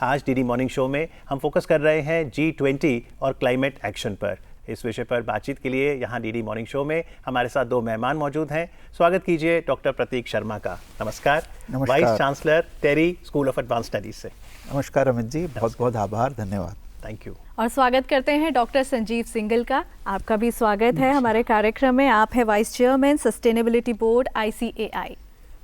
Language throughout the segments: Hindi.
आज डीडी मॉर्निंग शो में हम फोकस कर रहे हैं G20 और क्लाइमेट एक्शन पर। इस विषय पर बातचीत के लिए यहाँ डीडी मॉर्निंग शो में हमारे साथ दो मेहमान मौजूद हैं। स्वागत कीजिए डॉक्टर प्रतीक शर्मा का। नमस्कार। Vice chancellor TERI school of advance studies से। नमस्कार अमित जी, बहुत बहुत आभार, धन्यवाद। Thank you. और स्वागत करते हैं डॉक्टर संजीव सिंगल का। आपका भी स्वागत है हमारे कार्यक्रम में। आप है vice chairman sustainability board ICAI।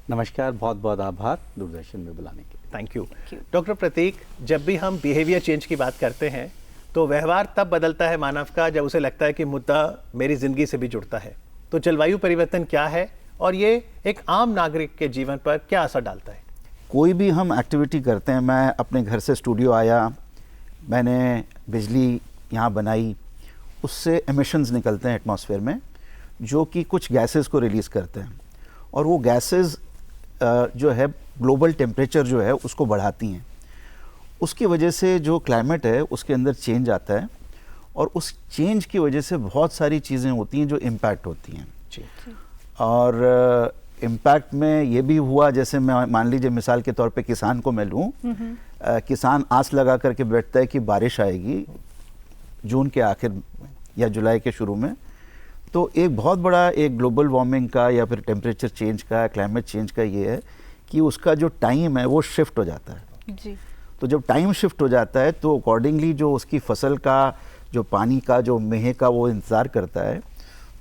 नमस्कार, बहुत बहुत आभार दूरदर्शन में बुलाने के लिए। Thank you. डॉक्टर प्रतीक, जब भी हम बिहेवियर चेंज की बात करते हैं तो व्यवहार तब बदलता है मानव का जब उसे लगता है कि मुद्दा मेरी जिंदगी से भी जुड़ता है। तो जलवायु परिवर्तन क्या है और ये एक आम नागरिक के जीवन पर क्या असर डालता है? कोई भी हम एक्टिविटी करते हैं, मैं अपने घर से स्टूडियो आया, मैंने बिजली यहाँ बनाई, उससे एमिशंस निकलते हैं एटमॉस्फेयर में जो कि कुछ गैसेस को रिलीज़ करते हैं और वो गैसेस जो है ग्लोबल टेम्परेचर जो है उसको बढ़ाती हैं। उसकी वजह से जो क्लाइमेट है उसके अंदर चेंज आता है और उस चेंज की वजह से बहुत सारी चीज़ें होती हैं जो इम्पैक्ट होती हैं। और इम्पैक्ट में ये भी हुआ, जैसे मैं मान लीजिए मिसाल के तौर पे किसान को मैं लूँ, किसान आस लगा करके बैठता है कि बारिश आएगी जून के आखिर या जुलाई के शुरू में, तो एक बहुत बड़ा एक ग्लोबल वार्मिंग का या फिर टेम्परेचर चेंज का, क्लाइमेट चेंज का ये है कि उसका जो टाइम है वो शिफ्ट हो जाता है जी। तो जब टाइम शिफ्ट हो जाता है तो अकॉर्डिंगली जो उसकी फसल का जो पानी का जो मेह का वो इंतज़ार करता है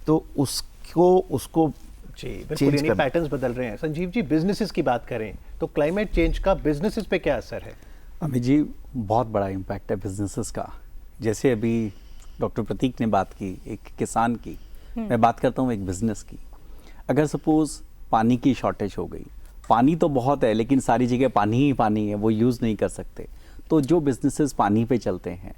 तो उसको जी बिल्कुल, यानी पैटर्न्स बदल रहे हैं। संजीव जी, बिजनेसेस की बात करें तो क्लाइमेट चेंज का बिजनेसेस पे क्या असर है? अमित जी, बहुत बड़ा इम्पैक्ट है बिजनेसेस का। जैसे अभी डॉक्टर प्रतीक ने बात की एक किसान की, मैं बात करता हूँ एक बिजनेस की। अगर सपोज पानी की शॉर्टेज हो गई, पानी तो बहुत है लेकिन सारी जगह पानी ही पानी है, वो यूज़ नहीं कर सकते, तो जो बिजनेसेस पानी पे चलते हैं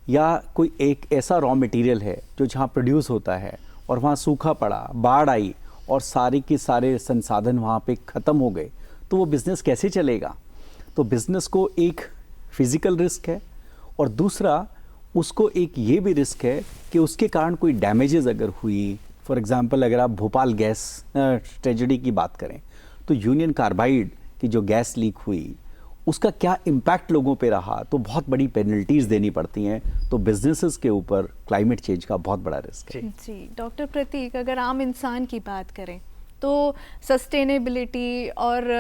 या कोई एक ऐसा रॉ मटेरियल है जो जहाँ प्रोड्यूस होता है और वहाँ सूखा पड़ा, बाढ़ आई और सारे के सारे संसाधन वहाँ पे ख़त्म हो गए, तो वो बिज़नेस कैसे चलेगा? तो बिज़नेस को एक फिज़िकल रिस्क है और दूसरा उसको एक ये भी रिस्क है कि उसके कारण कोई डैमेजेस अगर हुई, फॉर एग्जांपल अगर आप भोपाल गैस ट्रेजेडी की बात करें तो यूनियन कार्बाइड की जो गैस लीक हुई उसका क्या इम्पैक्ट लोगों पे रहा, तो बहुत बड़ी पेनल्टीज़ देनी पड़ती हैं। तो बिजनेसेस के ऊपर क्लाइमेट चेंज का बहुत बड़ा रिस्क है। जी डॉक्टर प्रतीक, अगर आम इंसान की बात करें तो सस्टेनेबिलिटी और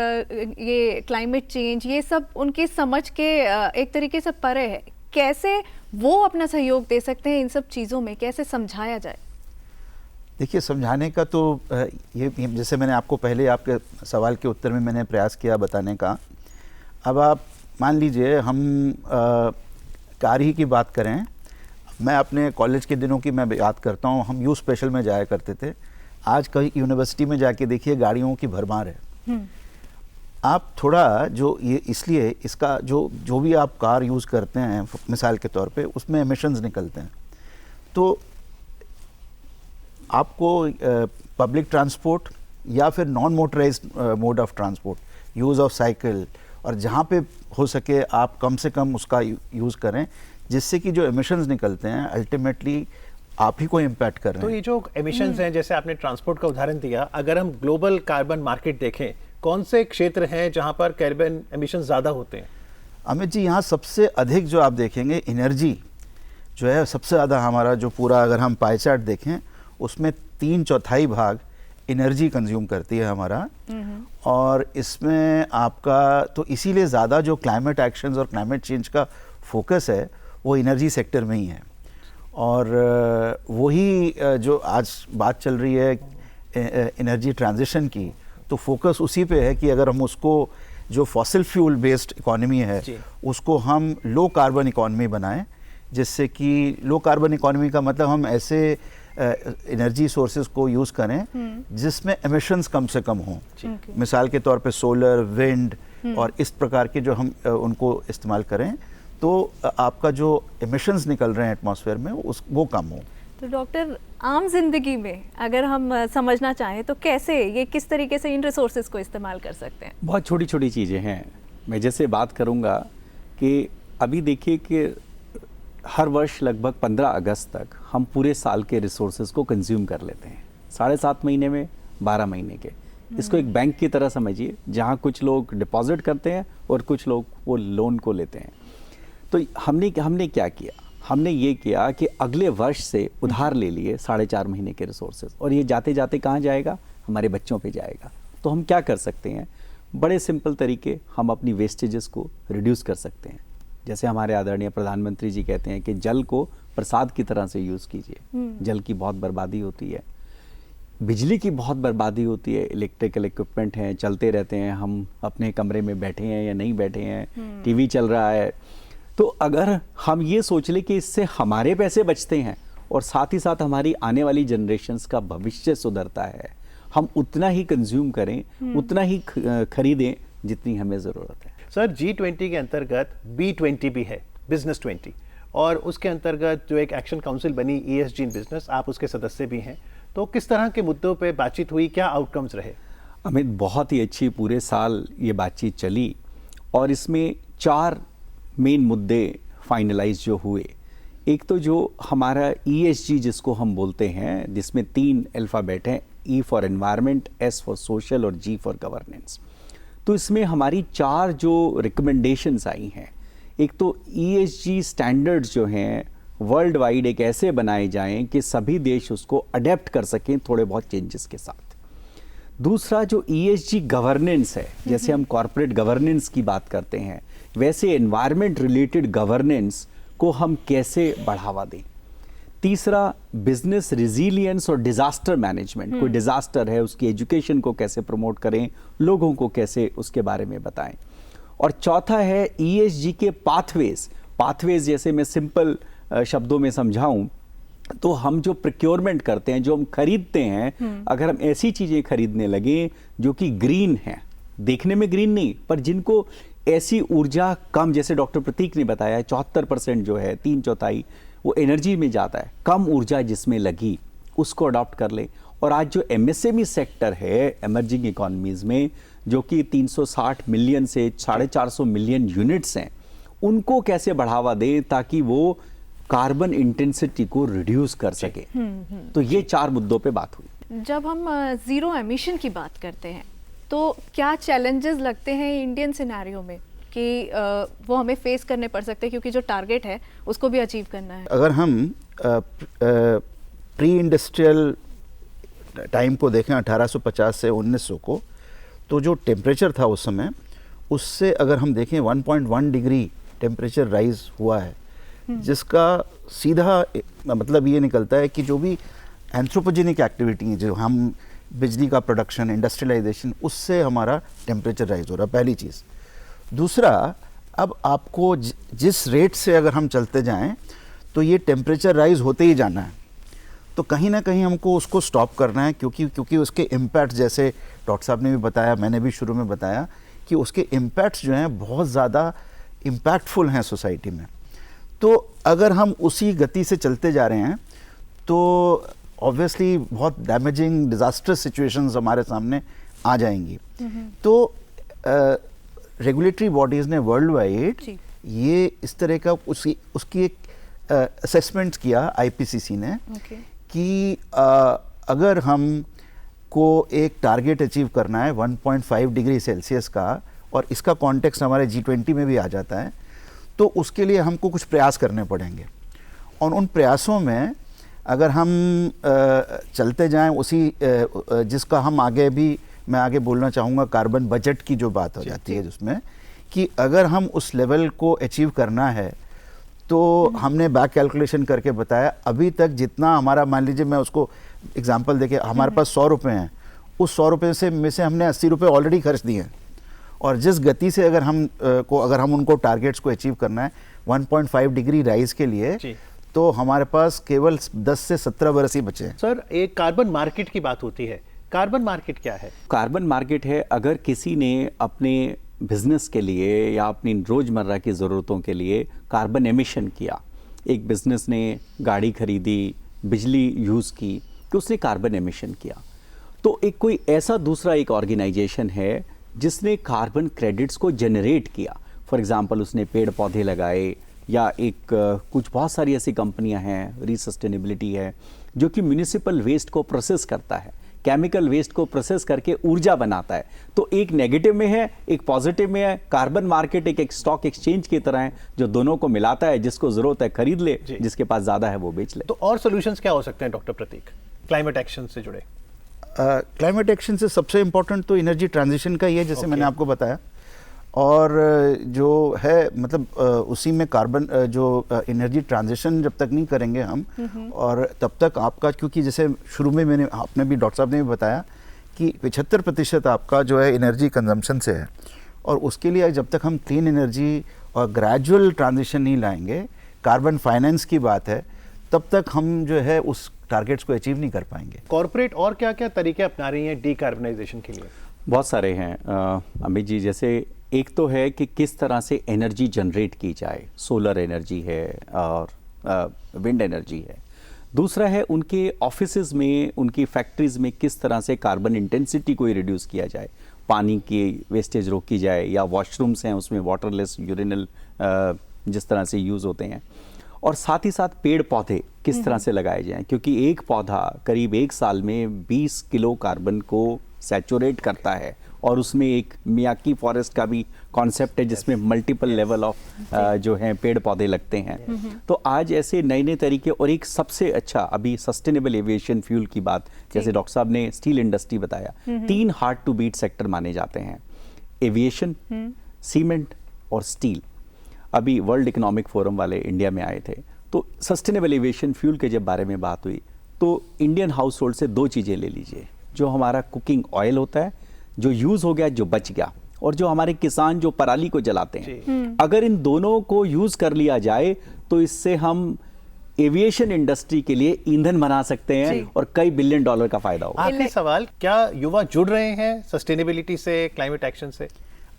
ये क्लाइमेट चेंज ये सब उनकी समझ के एक तरीके से परे है। कैसे वो अपना सहयोग दे सकते हैं इन सब चीज़ों में, कैसे समझाया जाए? देखिए, समझाने का तो ये जैसे मैंने आपको पहले आपके सवाल के उत्तर में मैंने प्रयास किया बताने का। अब आप मान लीजिए हम कार ही की बात करें, मैं अपने कॉलेज के दिनों की मैं याद करता हूँ, हम यू स्पेशल में जाया करते थे। आज कहीं यूनिवर्सिटी में जाके देखिए गाड़ियों की भरमार है। आप थोड़ा जो ये इसलिए इसका जो भी आप कार यूज़ करते हैं मिसाल के तौर पे उसमें एमिशंस निकलते हैं, तो आपको पब्लिक ट्रांसपोर्ट या फिर non motorised mode of transport, use of cycle, और जहाँ पे हो सके आप कम से कम उसका यूज़ करें, जिससे कि जो एमिशंस निकलते हैं अल्टीमेटली आप ही को इम्पैक्ट कर रहे हैं। तो ये जो एमिशंस हैं, जैसे आपने ट्रांसपोर्ट का उदाहरण दिया, अगर हम ग्लोबल कार्बन मार्केट देखें, कौन से क्षेत्र हैं जहाँ पर कार्बन एमिशन ज़्यादा होते हैं? अमित जी, यहाँ सबसे अधिक जो आप देखेंगे एनर्जी जो है सबसे ज़्यादा हमारा जो पूरा अगर हम पाई चार्ट देखें उसमें 3/4 भाग एनर्जी कंज्यूम करती है हमारा। और इसमें आपका तो इसीलिए ज़्यादा जो क्लाइमेट एक्शंस और क्लाइमेट चेंज का फोकस है वो एनर्जी सेक्टर में ही है। और वही जो आज बात चल रही है एनर्जी ट्रांजिशन की, तो फोकस उसी पे है कि अगर हम उसको जो फॉसिल फ्यूल बेस्ड इकोनॉमी है उसको हम लो कार्बन इकोनॉमी बनाएं, जिससे कि लो कार्बन इकोनॉमी का मतलब हम ऐसे एनर्जी सोर्सेज को यूज़ करें जिसमें एमिशंस कम से कम हों। मिसाल के तौर पे सोलर, विंड और इस प्रकार के जो हम उनको इस्तेमाल करें तो आपका जो एमिशंस निकल रहे हैं एटमॉस्फेयर में वो कम हो। तो डॉक्टर, आम जिंदगी में अगर हम समझना चाहें तो कैसे ये किस तरीके से इन रिसोर्सेज को इस्तेमाल कर सकते हैं? बहुत छोटी छोटी चीज़ें हैं। मैं जैसे बात करूँगा कि अभी देखिए कि हर वर्ष लगभग 15 अगस्त तक हम पूरे साल के रिसोर्सेज को कंज्यूम कर लेते हैं, 7.5 महीने में 12 महीने के। इसको एक बैंक की तरह समझिए, जहाँ कुछ लोग डिपॉजिट करते हैं और कुछ लोग वो लोन को लेते हैं। तो हमने क्या किया, हमने ये किया कि अगले वर्ष से उधार ले लिए 4.5 महीने के रिसोर्सेज, और ये जाते जाते कहाँ जाएगा, हमारे बच्चों पे जाएगा। तो हम क्या कर सकते हैं, बड़े सिंपल तरीके, हम अपनी वेस्टेजेस को रिड्यूस कर सकते हैं। जैसे हमारे आदरणीय प्रधानमंत्री जी कहते हैं कि जल को प्रसाद की तरह से यूज़ कीजिए। जल की बहुत बर्बादी होती है, बिजली की बहुत बर्बादी होती है, इलेक्ट्रिकल इक्विपमेंट हैं, चलते रहते हैं, हम अपने कमरे में बैठे हैं या नहीं बैठे हैं, टीवी चल रहा है। तो अगर हम ये सोच लें कि इससे हमारे पैसे बचते हैं और साथ ही साथ हमारी आने वाली जनरेशन्स का भविष्य सुधरता है, हम उतना ही कंज्यूम करें, उतना ही खरीदें जितनी हमें ज़रूरत है। सर, G20 के अंतर्गत B20 भी है, बिजनेस 20, और उसके अंतर्गत जो एक एक्शन काउंसिल बनी ESG इन बिजनेस, आप उसके सदस्य भी हैं। तो किस तरह के मुद्दों पे बातचीत हुई, क्या आउटकम्स रहे? अमित, बहुत ही अच्छी पूरे साल ये बातचीत चली और इसमें 4 मेन मुद्दे फाइनलाइज जो हुए। एक तो जो हमारा ESG जिसको हम बोलते हैं, जिसमें 3 अल्फ़ाबेट हैं, E for environment, S for social और G फॉर गवर्नेंस। तो इसमें हमारी 4 जो रिकमेंडेशंस आई हैं, एक तो ESG स्टैंडर्ड्स जो हैं वर्ल्ड वाइड एक ऐसे बनाए जाएं कि सभी देश उसको अडेप्ट कर सकें थोड़े बहुत चेंजेस के साथ। दूसरा जो ESG गवर्नेंस है, जैसे हम कॉर्पोरेट गवर्नेंस की बात करते हैं, वैसे एनवायरनमेंट रिलेटेड गवर्नेंस को हम कैसे बढ़ावा दें। तीसरा बिजनेस रिजिलियंस और डिजास्टर मैनेजमेंट, कोई डिजास्टर है उसकी एजुकेशन को कैसे प्रमोट करें, लोगों को कैसे उसके बारे में बताएं। और चौथा है ESG के पाथवेज जैसे मैं सिंपल शब्दों में समझाऊं तो हम जो प्रोक्योरमेंट करते हैं, जो हम खरीदते हैं, अगर हम ऐसी चीजें खरीदने लगे जो कि ग्रीन हैं, देखने में ग्रीन नहीं पर जिनको ऐसी ऊर्जा कम, जैसे डॉक्टर प्रतीक ने बताया 74% जो है, 3/4 वो एनर्जी में जाता है, कम ऊर्जा जिसमें लगी उसको अडॉप्ट कर ले। और आज जो MSME सेक्टर है एमर्जिंग इकोनॉमीज में, जो कि 360 मिलियन से 450 मिलियन यूनिट्स हैं, उनको कैसे बढ़ावा दें ताकि वो कार्बन इंटेंसिटी को रिड्यूस कर सके। तो ये 4 मुद्दों पे बात हुई। जब हम ज़ीरो एमिशन की बात करते हैं तो क्या चैलेंजेस लगते हैं इंडियन सिनेरियो में कि वो हमें फेस करने पड़ सकते हैं, क्योंकि जो टारगेट है उसको भी अचीव करना है? अगर हम प्री इंडस्ट्रियल टाइम को देखें 1850 से 1900 को, तो जो टेम्परेचर था उस समय, उससे अगर हम देखें 1.1 डिग्री टेम्परेचर राइज हुआ है, जिसका सीधा मतलब ये निकलता है कि जो भी एंथ्रोपोजेनिक एक्टिविटी है, जो हम बिजली का प्रोडक्शन, इंडस्ट्रियलाइजेशन, उससे हमारा टेम्परेचर राइज हो रहा है, पहली चीज़। दूसरा, अब आपको जिस रेट से अगर हम चलते जाएं तो ये टेम्परेचर राइज होते ही जाना है, तो कहीं ना कहीं हमको उसको स्टॉप करना है, क्योंकि उसके इम्पैक्ट, जैसे डॉक्टर साहब ने भी बताया, मैंने भी शुरू में बताया कि उसके इम्पैक्ट्स जो हैं बहुत ज़्यादा इम्पैक्टफुल हैं सोसाइटी में। तो अगर हम उसी गति से चलते जा रहे हैं तो ऑब्वियसली बहुत डैमेजिंग, डिजास्टर्स सिचुएशंस हमारे सामने आ जाएंगी। तो रेगुलेटरी बॉडीज़ ने वर्ल्ड वाइड ये इस तरह का उसकी एक असेसमेंट किया IPCC ने, कि अगर हम को एक टारगेट अचीव करना है 1.5 डिग्री सेल्सियस का, और इसका कॉन्टेक्स्ट हमारे G20 में भी आ जाता है, तो उसके लिए हमको कुछ प्रयास करने पड़ेंगे। और उन प्रयासों में अगर हम चलते जाएं उसी जिसका हम मैं आगे बोलना चाहूँगा कार्बन बजट की जो बात हो जाती है, जिसमें कि अगर हम उस लेवल को अचीव करना है तो हमने बैक कैलकुलेशन करके बताया, अभी तक जितना हमारा, मान लीजिए मैं उसको एग्जांपल देके, हमारे पास 100 रुपये हैं, उस 100 रुपये में से हमने 80 रुपये ऑलरेडी खर्च दिए हैं, और जिस गति से अगर हम उनको टारगेट्स को अचीव करना है 1.5 डिग्री राइज के लिए, तो हमारे पास केवल 10 से 17 बरस ही बचे हैं। सर, एक कार्बन मार्केट की बात होती है, कार्बन मार्केट क्या है? कार्बन मार्केट है, अगर किसी ने अपने बिजनेस के लिए या अपनी रोजमर्रा की ज़रूरतों के लिए कार्बन एमिशन किया, एक बिजनेस ने गाड़ी खरीदी, बिजली यूज़ की, तो उसने कार्बन एमिशन किया, तो एक कोई ऐसा दूसरा एक ऑर्गेनाइजेशन है जिसने कार्बन क्रेडिट्स को जनरेट किया। फॉर एग्जांपल उसने पेड़ पौधे लगाए, या एक कुछ बहुत सारी ऐसी कंपनियां हैं, रीसस्टेनेबिलिटी है, जो कि म्यूनिसिपल वेस्ट को प्रोसेस करता है, केमिकल वेस्ट को प्रोसेस करके ऊर्जा बनाता है। तो एक नेगेटिव में है, एक पॉजिटिव में है। कार्बन मार्केट एक स्टॉक एक्सचेंज की तरह है जो दोनों को मिलाता है, जिसको जरूरत है खरीद ले, जिसके पास ज्यादा है वो बेच ले। तो और सॉल्यूशंस क्या हो सकते हैं डॉक्टर प्रतीक क्लाइमेट एक्शन से जुड़े? क्लाइमेट एक्शन से सबसे इम्पोर्टेंट तो एनर्जी ट्रांजिशन का ही है, जैसे मैंने आपको बताया। और जो है मतलब उसी में कार्बन जो एनर्जी ट्रांजिशन जब तक नहीं करेंगे हम, और तब तक आपका, क्योंकि जैसे शुरू में आपने भी डॉक्टर साहब ने भी बताया कि 75% आपका जो है एनर्जी कंजम्पशन से है, और उसके लिए जब तक हम क्लीन एनर्जी और ग्रेजुअल ट्रांजिशन नहीं लाएंगे, कार्बन फाइनेंस की बात है, तब तक हम जो है उस टारगेट्स को अचीव नहीं कर पाएंगे। कॉर्पोरेट और क्या क्या तरीके अपना रही हैं डीकार्बनाइजेशन के लिए? बहुत सारे हैं अमित जी। जैसे एक तो है कि किस तरह से एनर्जी जनरेट की जाए, सोलर एनर्जी है और विंड एनर्जी है। दूसरा है उनके ऑफिसेज में, उनकी फैक्ट्रीज में किस तरह से कार्बन इंटेंसिटी को रिड्यूस किया जाए, पानी की वेस्टेज रोकी जाए, या वॉशरूम्स हैं उसमें वाटरलेस यूरिनल जिस तरह से यूज़ होते हैं। और साथ ही साथ पेड़ पौधे किस तरह से लगाए जाएं, क्योंकि एक पौधा करीब 1 साल में 20 किलो कार्बन को सैचुरेट करता है, और उसमें एक मियाकी फॉरेस्ट का भी कॉन्सेप्ट है जिसमें मल्टीपल लेवल ऑफ जो हैं पेड़ पौधे लगते हैं। तो आज ऐसे नए नए तरीके, और एक सबसे अच्छा अभी सस्टेनेबल एविएशन फ्यूल की बात, जैसे डॉक्टर साहब ने स्टील इंडस्ट्री बताया, 3 हार्ड टू बीट सेक्टर माने जाते हैं, एविएशन, सीमेंट और स्टील। अभी वर्ल्ड इकोनॉमिक फोरम वाले इंडिया में आए थे, तो सस्टेनेबल एविएशन फ्यूल के जब बारे में बात हुई, तो इंडियन हाउस होल्ड से 2 चीज़ें ले लीजिए, जो हमारा कुकिंग ऑयल होता है, जो यूज़ हो गया, जो बच गया, और जो हमारे किसान जो पराली को जलाते हैं। अगर इन दोनों को यूज़ कर लिया जाए तो इससे हम एविएशन इंडस्ट्री के लिए ईंधन बना सकते हैं और कई $बिलियन का फायदा होगा। आखिरी सवाल, क्या युवा जुड़ रहे हैं सस्टेनेबिलिटी से, क्लाइमेट एक्शन से?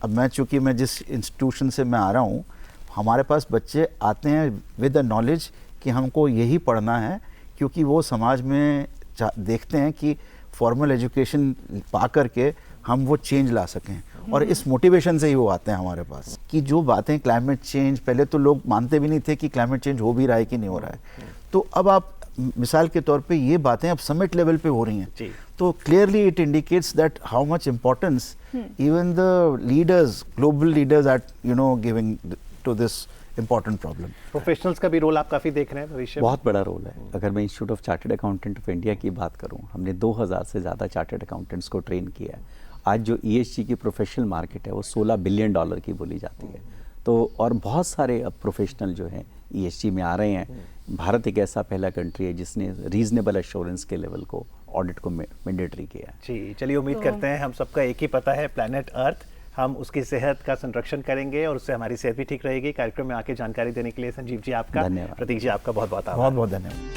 अब चूंकि मैं जिस इंस्टीट्यूशन से मैं आ रहा हूँ, हमारे पास बच्चे आते हैं विद द नॉलेज कि हमको यही पढ़ना है, क्योंकि वो समाज में देखते हैं कि फॉर्मल एजुकेशन पा करके हम वो चेंज ला सकें, और इस मोटिवेशन से ही वो आते हैं हमारे पास। कि जो बातें क्लाइमेट चेंज, पहले तो लोग मानते भी नहीं थे कि क्लाइमेट चेंज हो भी रहा है कि नहीं हो रहा है, तो अब आप मिसाल के तौर पे ये बातें अब समिट लेवल पे हो रही हैं, तो clearly it indicates that how much importance even the leaders, global leaders are giving to this important problem. Professionals का भी रोल आप काफ़ी देख रहे हैं भविष्य में? बहुत बड़ा रोल है। अगर मैं institute of chartered accountant of India की बात करूं, हमने 2000 से ज़्यादा चार्टर्ड अकाउंटेंट्स को ट्रेन किया है। आज जो ESG की प्रोफेशनल मार्केट है वो $16 बिलियन की बोली जाती है। तो और बहुत सारे अब प्रोफेशनल जो हैं ESG में आ रहे हैं। भारत एक ऐसा पहला कंट्री है जिसने रीजनेबल एश्योरेंस के लेवल को, ऑडिट को मैंडेटरी किया। जी, चलिए उम्मीद करते हैं, हम सबका एक ही पता है, प्लैनेट अर्थ, हम उसकी सेहत का संरक्षण करेंगे और उससे हमारी सेहत भी ठीक रहेगी। कार्यक्रम में आके जानकारी देने के लिए संजीव जी आपका, प्रतीक जी आपका बहुत बहुत आभार। बहुत बहुत धन्यवाद।